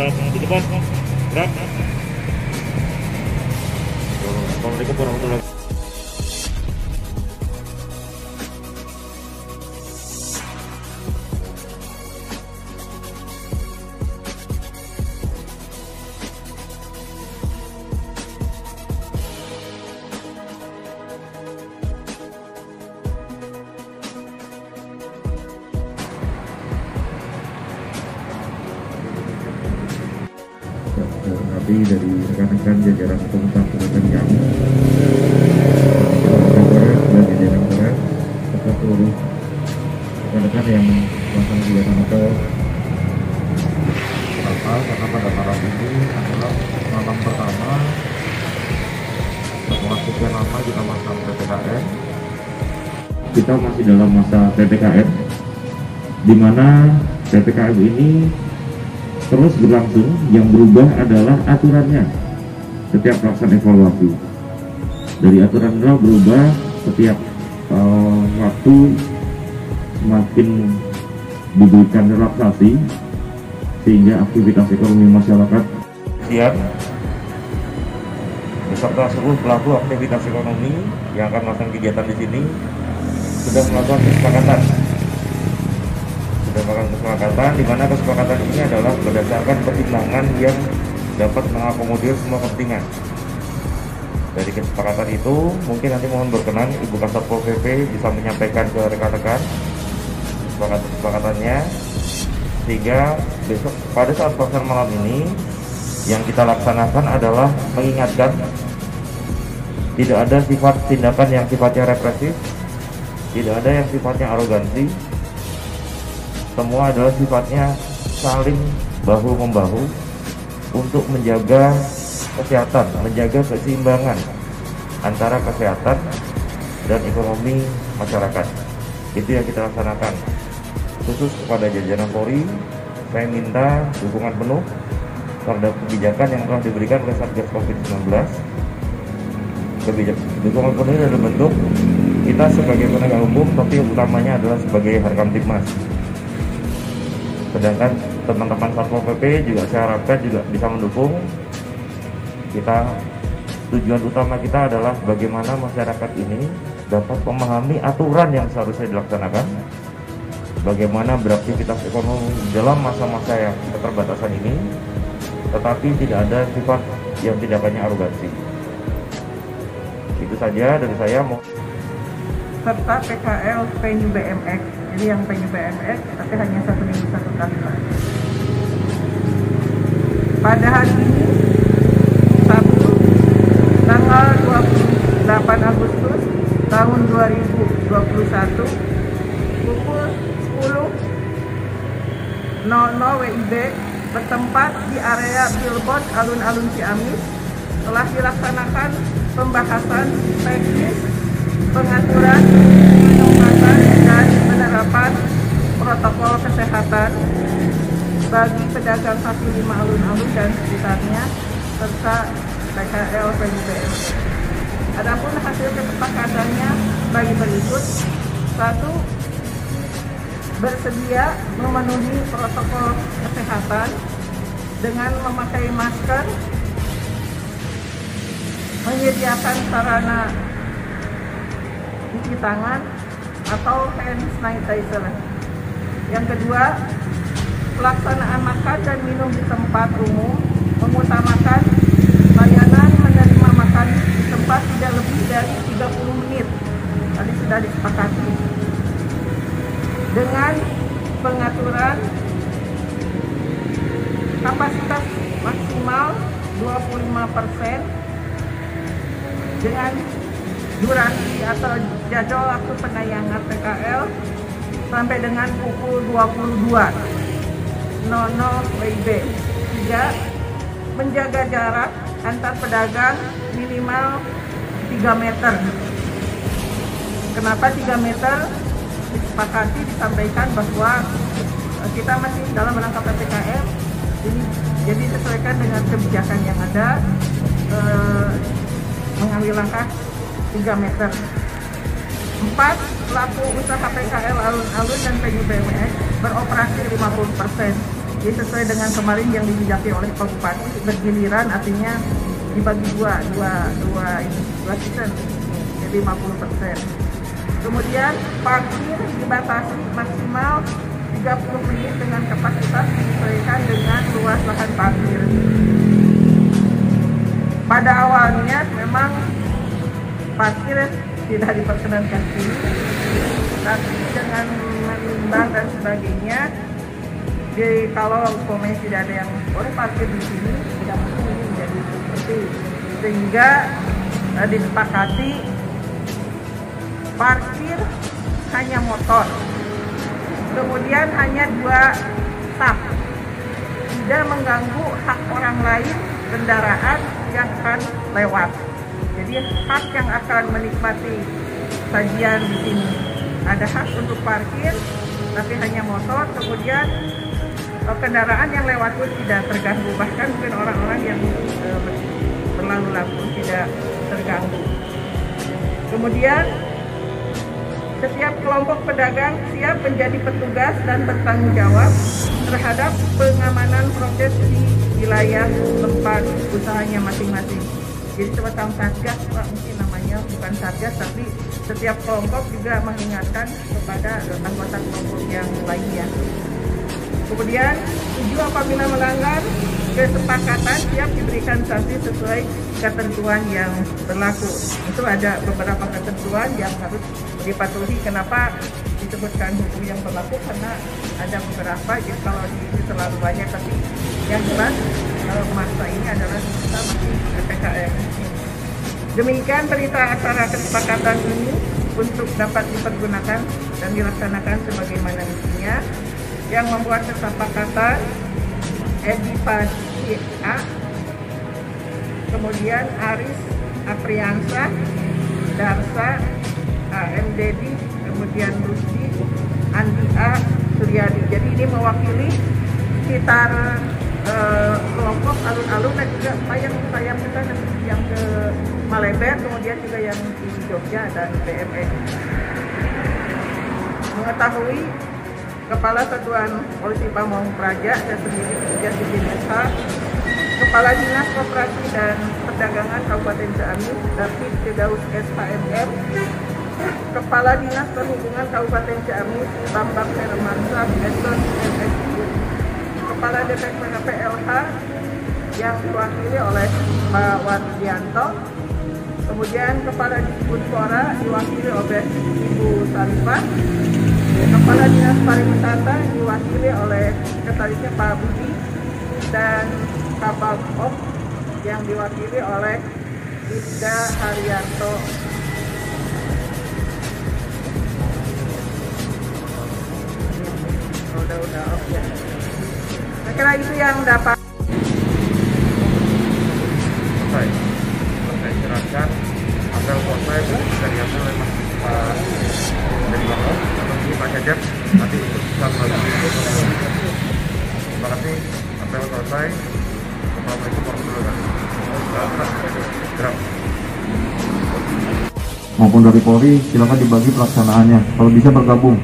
gerak di depan, gerak. Assalamualaikum warahmatullahi wabarakatuh. Tapi dari rekan-rekan jajaran pemerintah kabupaten kami, dan jajaran Polres, serta seluruh rekan-rekan yang melakukan kegiatan atau kenapa? Karena pada malam ini adalah malam pertama setelah sekian lama kita masa PPKM. Kita masih dalam masa PPKM, di mana PPKM ini terus berlangsung. Yang berubah adalah aturannya setiap pelaksanaan evaluasi. Dari aturan itu berubah setiap waktu, semakin diberikan relaksasi sehingga aktivitas ekonomi masyarakat Siap beserta seluruh pelaku aktivitas ekonomi yang akan melakukan kegiatan di sini sudah melakukan kesepakatan. Di mana kesepakatan ini adalah berdasarkan pertimbangan yang dapat mengakomodir semua kepentingan. Dari kesepakatan itu, mungkin nanti mohon berkenan Ibu Kasatpol PP bisa menyampaikan ke rekan-rekan kesepakatannya, sehingga besok pada saat pelaksanaan malam ini yang kita laksanakan adalah mengingatkan tidak ada sifat tindakan yang sifatnya represif, tidak ada yang sifatnya arogansi. Semua adalah sifatnya saling bahu-membahu untuk menjaga kesehatan, menjaga keseimbangan antara kesehatan dan ekonomi masyarakat. Itu yang kita laksanakan. Khusus kepada jajaran Polri, saya minta dukungan penuh terhadap kebijakan yang telah diberikan oleh Satgas COVID-19. Dukungan penuh dalam bentuk kita sebagai penegak hukum, tapi yang utamanya adalah sebagai Harkamtibmas. Sedangkan teman-teman Satpol PP juga saya harapkan juga bisa mendukung kita. Tujuan utama kita adalah bagaimana masyarakat ini dapat memahami aturan yang seharusnya dilaksanakan, bagaimana beraktivitas ekonomi dalam masa-masa yang keterbatasan ini, tetapi tidak ada sifat yang tindakannya arogansi. Itu saja dari saya. Serta PKL Penyu BMX. Jadi yang Penyu BMX tapi hanya 1 minggu 1 kali Pak. Pada hari ini Sabtu tanggal 28 Agustus tahun 2021 pukul 10.00 WIB bertempat di area billboard alun-alun Ciamis telah dilaksanakan pembahasan teknis pengaturan, penempatan dan penerapan protokol kesehatan bagi pedagang kaki lima alun-alun dan sekitarnya serta PKL Penyu BMX. Adapun hasil kesepakatannya bagi berikut: 1. Bersedia memenuhi protokol kesehatan dengan memakai masker, menyediakan sarana cuci tangan atau hand sanitizer. Yang kedua, pelaksanaan makan dan minum di tempat umum, mengutamakan layanan menerima makan di tempat tidak lebih dari 30 menit. Tadi sudah disepakati. Dengan pengaturan kapasitas maksimal 25% dengan durasi atau jadwal waktu penayangan PKL sampai dengan pukul 22.00 WIB. 3. Menjaga jarak antar pedagang minimal 3 meter. Kenapa 3 meter? Disepakati, disampaikan bahwa kita masih dalam rangka PPKM, jadi sesuaikan dengan kebijakan yang ada, mengambil langkah 3 meter. 4. Pelaku usaha PKL alun-alun dan Penyu BMX beroperasi 50%. Jadi sesuai dengan kemarin yang dibijaki oleh Pak Bupati, bergiliran artinya dibagi dua season, jadi 50%. Kemudian parkir dibatasi maksimal 30 menit dengan kapasitas disesuaikan dengan luas lahan parkir. Pada awalnya memang parkir tidak diperkenankan sini, tapi dengan menimbang dan sebagainya, jadi kalau umpamanya tidak ada yang boleh parkir di sini, tidak mungkin ini menjadi seperti, sehingga disepakati parkir hanya motor, kemudian hanya 2 stop, tidak mengganggu hak orang lain kendaraan yang akan lewat. Jadi hak yang akan menikmati sajian di sini ada hak untuk parkir, tapi hanya motor. Kemudian kendaraan yang lewat pun tidak terganggu, bahkan mungkin orang-orang yang berlalu lalang pun tidak terganggu. Kemudian setiap kelompok pedagang siap menjadi petugas dan bertanggung jawab terhadap pengamanan proses di wilayah tempat usahanya masing-masing. Jadi semacam satgas, Pak, mungkin namanya bukan satgas, tapi setiap kelompok juga mengingatkan kepada anggota kelompok yang lainnya. Kemudian tujuh apabila melanggar kesepakatan siap diberikan sanksi sesuai ketentuan yang berlaku. Itu ada beberapa ketentuan yang harus dipatuhi. Kenapa disebutkan hukum yang berlaku? Karena ada beberapa, jadi kalau ini terlalu banyak, tapi yang jelas kalau masa ini adalah kita masih PPKM. Demikian berita acara kesepakatan ini untuk dapat dipergunakan dan dilaksanakan sebagaimana mestinya. Yang membuat kesepakatan Edi Padi A, kemudian Aris Apriansa, Darsa, AM Dedi, kemudian Rusdi, Andi A, Suryadi. Jadi ini mewakili sekitar kelompok alun-alun dan juga sayang kita yang ke Malembek, kemudian juga yang di Jogja dan BME. Mengetahui Kepala Satuan Polisi Pamong Praja dan sendiri Tugas Desa, Kepala Dinas Koperasi dan Perdagangan Kabupaten Ciamis David Firdaus SHMM, Kepala Dinas Perhubungan Kabupaten Ciamis Bambang Hermansyah Eston MSI, Kepala Departemen PLH yang diwakili oleh Pak Wardianto, kemudian Kepala Disputpora diwakili oleh Ibu Sarifah, Kepala Dinas Pariwisata diwakili oleh Sekretarisnya Pak Budi, dan Kapal Op yang diwakili oleh Ibda Haryanto. Udah oke. Saya kira itu yang dapat Saya jelaskan apel kota itu dari hasil oleh Pak dari Bapak atau ini Pak Hajar nanti sama lagi. Terima kasih, apel selesai. Assalamualaikum warahmatullahi wabarakatuh. Maupun dari Polri, silakan dibagi pelaksanaannya. Kalau bisa bergabung.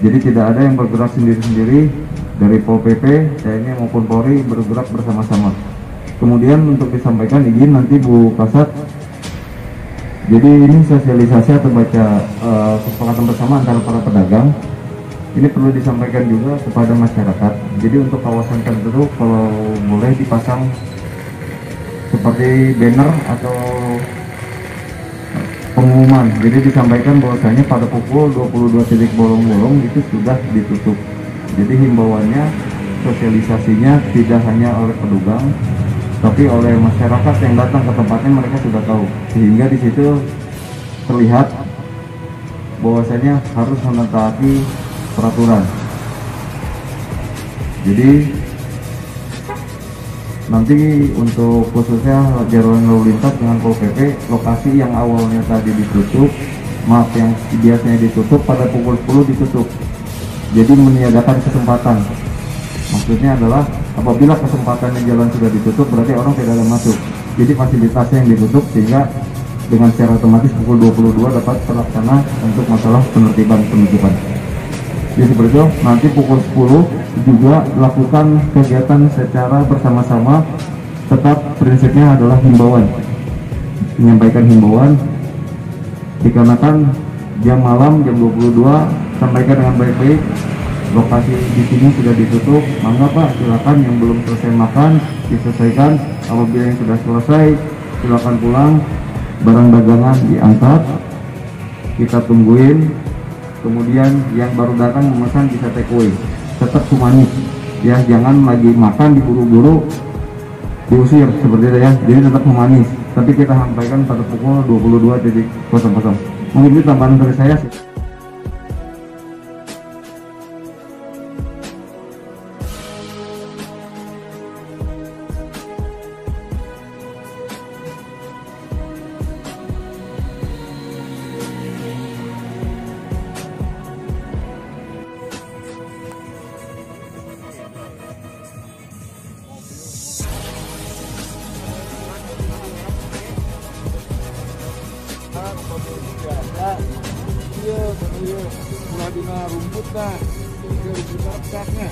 Jadi tidak ada yang bergerak sendiri-sendiri, dari Pol PP, TNI maupun Polri bergerak bersama-sama. Kemudian untuk disampaikan izin nanti Bu Kasat. Jadi ini sosialisasi atau baca kesepakatan bersama antara para pedagang. Ini perlu disampaikan juga kepada masyarakat. Jadi untuk kawasan tertentu kalau boleh dipasang seperti banner atau pengumuman. Jadi disampaikan bahwasanya pada pukul 22 bolong-bolong itu sudah ditutup. Jadi himbauannya, sosialisasinya tidak hanya oleh pedagang, tapi oleh masyarakat yang datang ke tempatnya, mereka sudah tahu. Sehingga di situ terlihat bahwasanya harus menaati peraturan. Jadi nanti untuk khususnya jalan lalu lintas dengan Pol PP, lokasi yang awalnya tadi ditutup, yang biasanya ditutup pada pukul 10 ditutup. Jadi meniadakan kesempatan. Maksudnya adalah apabila kesempatan jalan sudah ditutup berarti orang tidak ada masuk. Jadi fasilitasnya yang ditutup sehingga dengan secara otomatis pukul 22 dapat terlaksana untuk masalah penertiban penutupan. Jadi seperti itu, nanti pukul 10 juga lakukan kegiatan secara bersama-sama. Tetap prinsipnya adalah himbauan, menyampaikan himbauan, dikarenakan jam malam jam 22, sampaikan dengan baik-baik. Lokasi di sini sudah ditutup, mangga Pak, silakan yang belum selesai makan diselesaikan. Apabila yang sudah selesai, silakan pulang. Barang dagangan diangkat, kita tungguin. Kemudian yang baru datang memesan bisa take away. Tetap humanis, ya, jangan lagi makan diburu-buru diusir seperti itu ya. Jadi tetap humanis. Tapi kita sampaikan pada pukul 22.00. Mungkin itu tambahan dari saya sih. Dina rumput dah, rusaknya.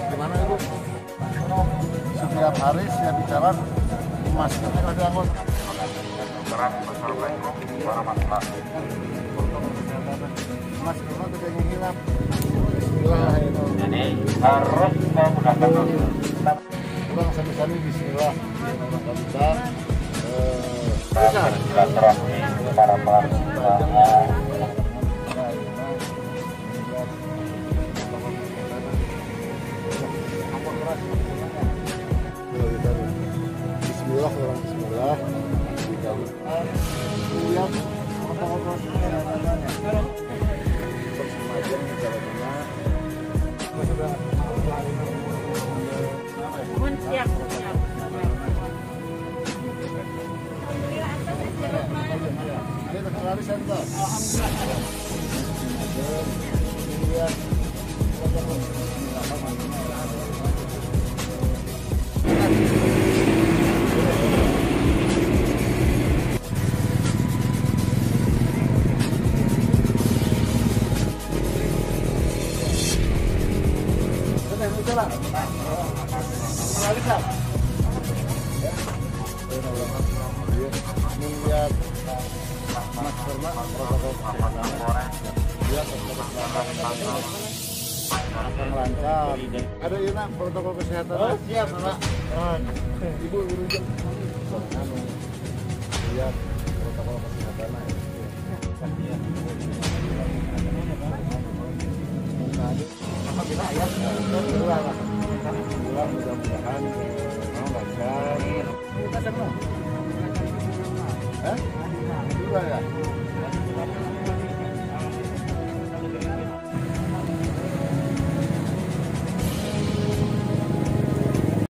Gimana Ibu? Setiap hari setiap bicara maskernya ada anggota. Assalamualaikum warahmatullahi wabarakatuh. Maskernya tidak hilang. Bismillah. Jadi harus menggunakan kurang sampai bismillah. Bisa. Para pelaku Bismillah, Bismillah. Lihat lancar. Ada ini protokol kesehatan. Oh, siap, Pak. Ibu urus. Lihat protokol kesehatan. Apabila ya, mudah-mudahan lancar. Kita semua. Juga ya.